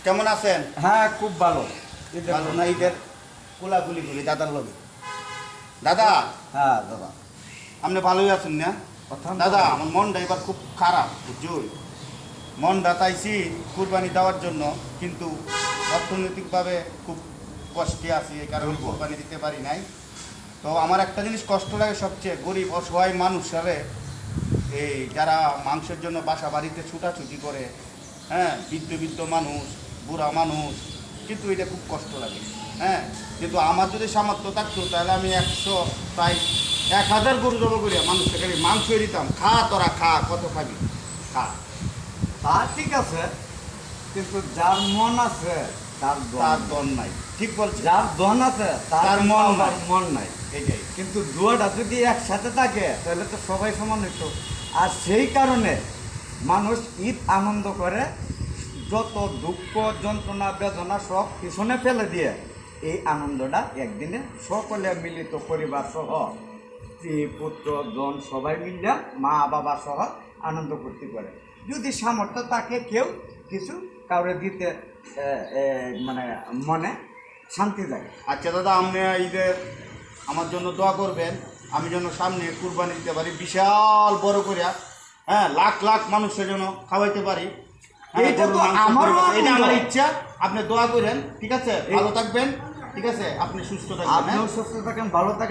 কেমন আছেন? হ্যাঁ, খুব ভালো। ভালো না? ঈদের কোলাকুলি করি দাদার লগে। দাদা, হ্যাঁ দাদা, আপনি ভালোই আছেন না? দাদা, আমার মনটা এবার খুব খারাপ, বুঝুই। মনটা চাইছি কুরবানি দেওয়ার জন্য, কিন্তু অর্থনৈতিকভাবে খুব কষ্টে আছি, এই কারণে কুরবানি দিতে পারি নাই। তো আমার একটা জিনিস কষ্ট লাগে সবচেয়ে, গরিব অসহায় মানুষের, এই যারা মাংসের জন্য বাসা বাড়িতে ছুটাছুটি করে, হ্যাঁ, বৃদ্ধ মানুষ, বুড়া মানুষ, কিন্তু এটা খুব কষ্ট লাগে। হ্যাঁ, কিন্তু আমার যদি সামর্থ্য থাকতো তাহলে আমি 100 প্রায় 1000 গরু জমা করিয়া মানুষকে খালি মাংস দিতাম। খা তোরা, খা, কত খাবি, খা। তা ঠিক আছে, কিন্তু যার মন আছে তার দন নাই, ঠিক বলছি। যার দন আছে তার মন নাই। এইটাই। কিন্তু দুয়াটা যদি একসাথে থাকে তাহলে তো সবাই সমান হইতো। আর সেই কারণে মানুষ ঈদ আনন্দ করে, যত দুঃখ যন্ত্রণা বেদনা সব পিছনে ফেলে দিয়ে এই আনন্দটা একদিনে সকলে মিলিত পরিবার সহ স্ত্রী পুত্র জন সবাই মিলে মা বাবা সহ আনন্দ করতে পারে। যদি সামর্থ্য থাকে কেউ কিছু কাউরে দিতে মানে মনে শান্তি যায়। আচ্ছা দাদা, আপনি ঈদের আমার জন্য দোয়া করবেন, আমি যেন সামনে কুরবানি দিতে পারি বিশাল বড় করে, হ্যাঁ, লাখ লাখ মানুষের জন্য খাওয়াইতে পারি। এইটা তো আমারও এটা আমার ইচ্ছা। আপনি দোয়া করেন, ঠিক আছে? ভালো থাকবেন, ঠিক আছে? আপনি সুস্থ থাকবেন। আপনিও সুস্থ থাকেন, ভালো থাকেন।